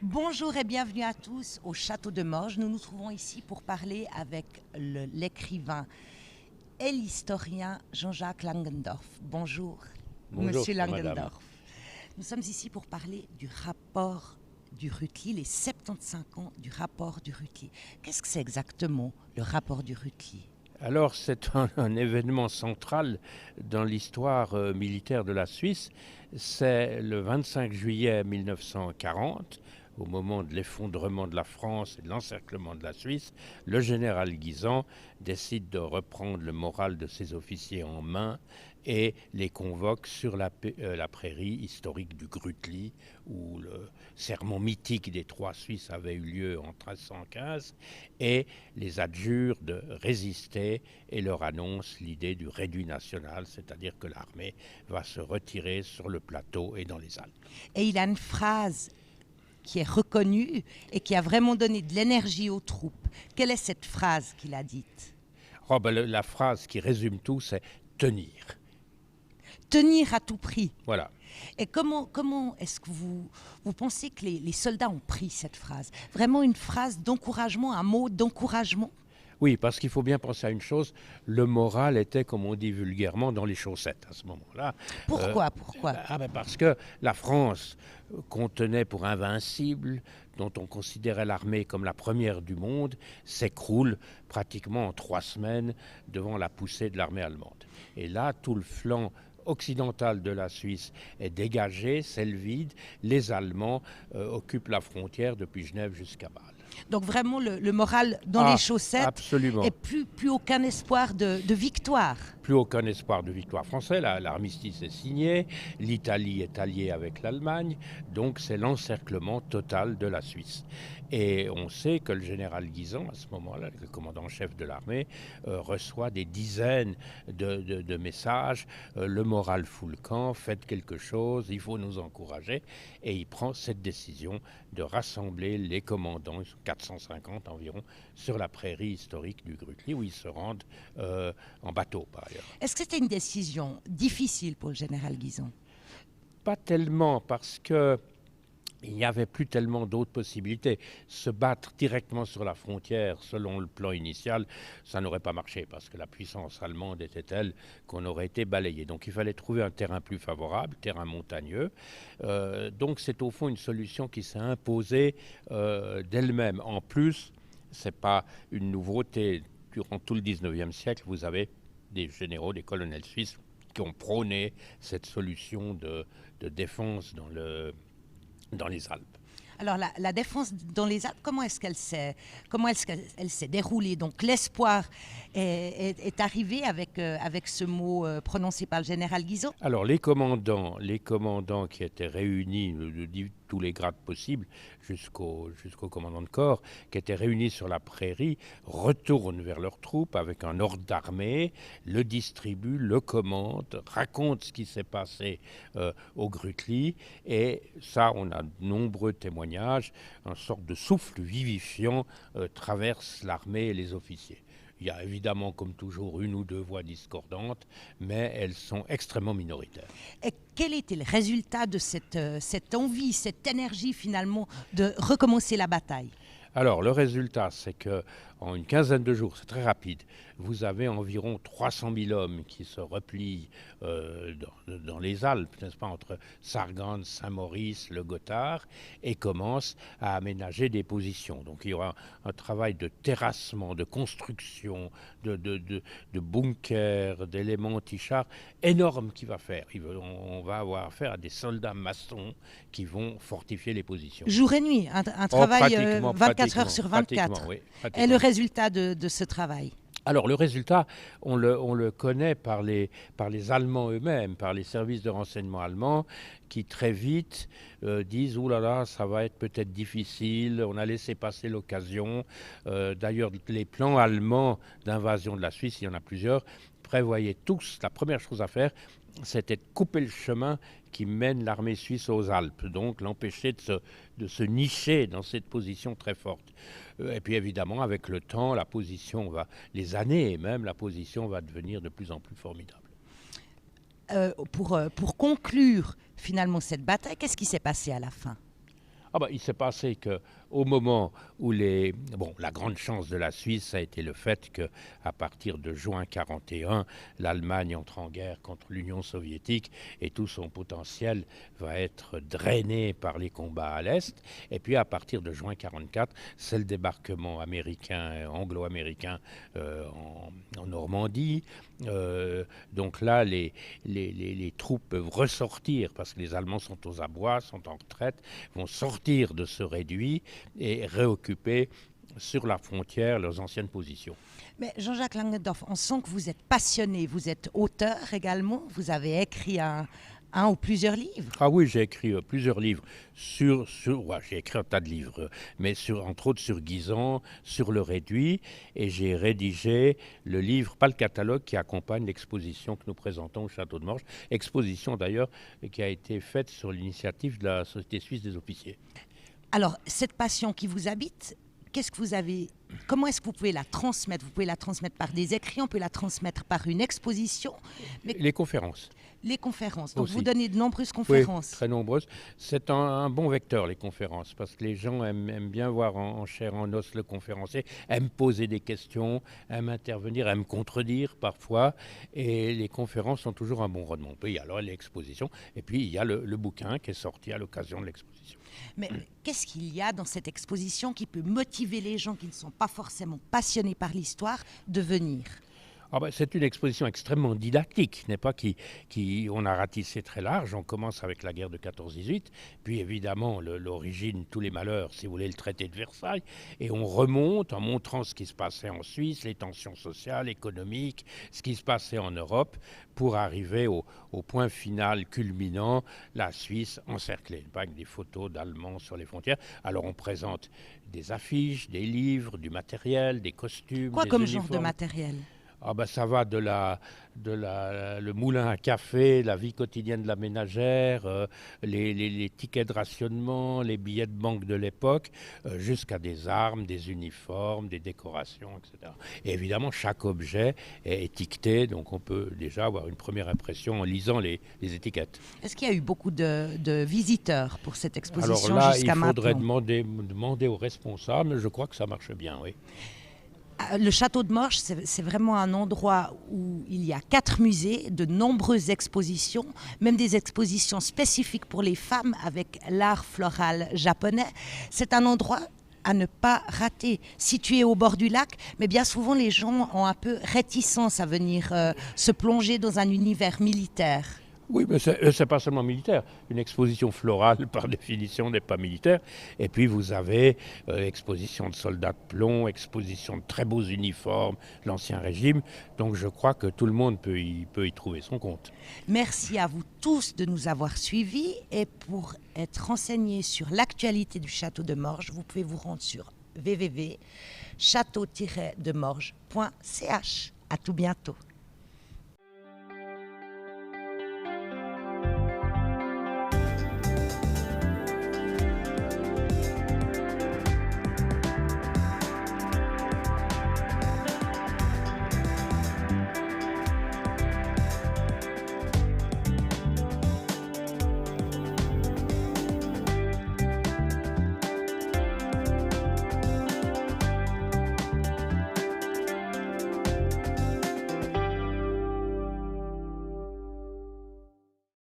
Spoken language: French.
Bonjour et bienvenue à tous au Château de Morges. Nous nous trouvons ici pour parler avec l'écrivain et l'historien Jean-Jacques Langendorf. Bonjour, Bonjour, Monsieur madame. Langendorf. Nous sommes ici pour parler du rapport du Rutli, les 75 ans du rapport du Rutli. Qu'est-ce que c'est exactement le rapport du Rutli ? Alors, c'est un événement central dans l'histoire militaire de la Suisse. C'est le 25 juillet 1940, au moment de l'effondrement de la France et de l'encerclement de la Suisse. Le général Guisan décide de reprendre le moral de ses officiers en main et les convoque sur la prairie historique du Grutli, où le serment mythique des trois Suisses avait eu lieu en 1315, et les adjure de résister et leur annonce l'idée du réduit national, c'est-à-dire que l'armée va se retirer sur le plateau et dans les Alpes. Et il a une phrase qui est reconnue et qui a vraiment donné de l'énergie aux troupes. Quelle est cette phrase qu'il a dite ? La phrase qui résume tout, c'est « tenir ». Tenir à tout prix. Voilà. Et comment est-ce que vous pensez que les soldats ont pris cette phrase ? Vraiment une phrase d'encouragement, un mot d'encouragement ? Oui, parce qu'il faut bien penser à une chose, le moral était, comme on dit vulgairement, dans les chaussettes à ce moment-là. Pourquoi Parce que la France, qu'on tenait pour invincible, dont on considérait l'armée comme la première du monde, s'écroule pratiquement en 3 semaines devant la poussée de l'armée allemande. Et là, tout le flanc occidentale de la Suisse est dégagée, c'est le vide. Les Allemands occupent la frontière depuis Genève jusqu'à Bâle. Donc vraiment le moral dans les chaussettes. Absolument. Et plus aucun espoir de victoire. Plus aucun espoir de victoire français. L'armistice est signé, l'Italie est alliée avec l'Allemagne, donc c'est l'encerclement total de la Suisse. Et on sait que le général Guisan, à ce moment-là, le commandant-chef de l'armée, reçoit des dizaines de messages. Le moral fout le camp, faites quelque chose, il faut nous encourager. Et il prend cette décision de rassembler les commandants, ils sont 450 environ, sur la prairie historique du Grutli, où ils se rendent en bateau, par ailleurs. Est-ce que c'était une décision difficile pour le général Guisan ? Pas tellement, parce que il n'y avait plus tellement d'autres possibilités. Se battre directement sur la frontière, selon le plan initial, ça n'aurait pas marché, parce que la puissance allemande était telle qu'on aurait été balayé. Donc il fallait trouver un terrain plus favorable, terrain montagneux. Donc c'est au fond une solution qui s'est imposée d'elle-même. En plus, ce n'est pas une nouveauté. Durant tout le 19e siècle, vous avez des généraux, des colonels suisses qui ont prôné cette solution de défense dans les Alpes. Alors la défense dans les Alpes, comment est-ce qu'elle s'est déroulée ? Donc l'espoir est arrivé avec ce mot prononcé par le général Guisan ? Alors les commandants qui étaient réunis de tous les grades possibles jusqu'au commandant de corps, qui étaient réunis sur la prairie, retournent vers leurs troupes avec un ordre d'armée, le distribuent, le commandent, racontent ce qui s'est passé au Grutli, et ça on a de nombreux témoignages, une sorte de souffle vivifiant traverse l'armée et les officiers. Il y a évidemment, comme toujours, une ou deux voix discordantes, mais elles sont extrêmement minoritaires. Et quel était le résultat de cette envie, cette énergie finalement de recommencer la bataille ? Alors, le résultat, c'est qu'en une quinzaine de jours, c'est très rapide, vous avez environ 300 000 hommes qui se replient dans les Alpes, n'est-ce pas, entre Sargans, Saint-Maurice, le Gothard, et commencent à aménager des positions. Donc, il y aura un travail de terrassement, de construction, de bunkers, d'éléments anti-chars énorme qui va faire. On va avoir affaire à des soldats maçons qui vont fortifier les positions. Jour et nuit, un travail 24 heures sur 24. Oui, et le résultat de ce travail ? Alors le résultat, on le connaît par les Allemands eux-mêmes, par les services de renseignement allemands, qui très vite disent « Ouh là là, ça va être peut-être difficile, on a laissé passer l'occasion ». D'ailleurs, les plans allemands d'invasion de la Suisse, il y en a plusieurs, prévoyaient tous, la première chose à faire, c'était de couper le chemin qui mène l'armée suisse aux Alpes, donc l'empêcher de se nicher dans cette position très forte. Et puis évidemment, avec le temps, les années et même, la position va devenir de plus en plus formidable. Pour conclure finalement cette bataille, qu'est-ce qui s'est passé à la fin ? Il s'est passé qu'au moment où la grande chance de la Suisse a été le fait qu'à partir de juin 1941, l'Allemagne entre en guerre contre l'Union soviétique et tout son potentiel va être drainé par les combats à l'Est. Et puis à partir de juin 1944, c'est le débarquement américain, anglo-américain en Normandie. Donc là, les troupes peuvent ressortir parce que les Allemands sont aux abois, sont en retraite, vont sortir de ce réduit et réoccuper sur la frontière leurs anciennes positions. Mais Jean-Jacques Langendorf, on sent que vous êtes passionné, vous êtes auteur également, vous avez écrit un ou plusieurs livres. Ah oui, j'ai écrit plusieurs livres j'ai écrit un tas de livres, mais entre autres sur Guisan, sur le réduit, et j'ai rédigé le livre, pas le catalogue, qui accompagne l'exposition que nous présentons au Château de Morges, exposition d'ailleurs qui a été faite sur l'initiative de la Société suisse des officiers. Alors, cette passion qui vous habite, comment est-ce que vous pouvez la transmettre ? Vous pouvez la transmettre par des écrits, on peut la transmettre par une exposition. Mais les conférences. Les conférences. Donc aussi. Vous donnez de nombreuses conférences. Oui, très nombreuses. C'est un bon vecteur, les conférences, parce que les gens aiment bien voir en chair en os le conférencier, aiment poser des questions, aiment intervenir, aiment contredire parfois. Et les conférences sont toujours un bon rendement. Il y a alors l'exposition, et puis il y a le bouquin qui est sorti à l'occasion de l'exposition. Mais qu'est-ce qu'il y a dans cette exposition qui peut motiver les gens qui ne sont pas forcément passionnés par l'histoire de venir ? C'est une exposition extrêmement didactique, n'est pas on a ratissé très large. On commence avec la guerre de 14-18, puis évidemment l'origine, tous les malheurs, si vous voulez, le traité de Versailles, et on remonte en montrant ce qui se passait en Suisse, les tensions sociales, économiques, ce qui se passait en Europe, pour arriver au point final culminant, la Suisse encerclée, pas avec des photos d'Allemands sur les frontières. Alors on présente des affiches, des livres, du matériel, des costumes, Quoi des comme uniformes. genre de matériel ? Ça va le moulin à café, la vie quotidienne de la ménagère, les tickets de rationnement, les billets de banque de l'époque, jusqu'à des armes, des uniformes, des décorations, etc. Et évidemment, chaque objet est étiqueté, donc on peut déjà avoir une première impression en lisant les étiquettes. Est-ce qu'il y a eu beaucoup de visiteurs pour cette exposition jusqu'à jusqu'à maintenant ? Alors là, il faudrait demander aux responsables, mais je crois que ça marche bien, oui. Le Château de Morges, c'est vraiment un endroit où il y a 4 musées, de nombreuses expositions, même des expositions spécifiques pour les femmes avec l'art floral japonais. C'est un endroit à ne pas rater, situé au bord du lac, mais bien souvent les gens ont un peu réticence à venir se plonger dans un univers militaire. Oui, mais c'est pas seulement militaire. Une exposition florale, par définition, n'est pas militaire. Et puis, vous avez exposition de soldats de plomb, exposition de très beaux uniformes, l'Ancien Régime. Donc, je crois que tout le monde peut y trouver son compte. Merci à vous tous de nous avoir suivis. Et pour être renseigné sur l'actualité du Château de Morges, vous pouvez vous rendre sur www.château-demorges.ch. À tout bientôt.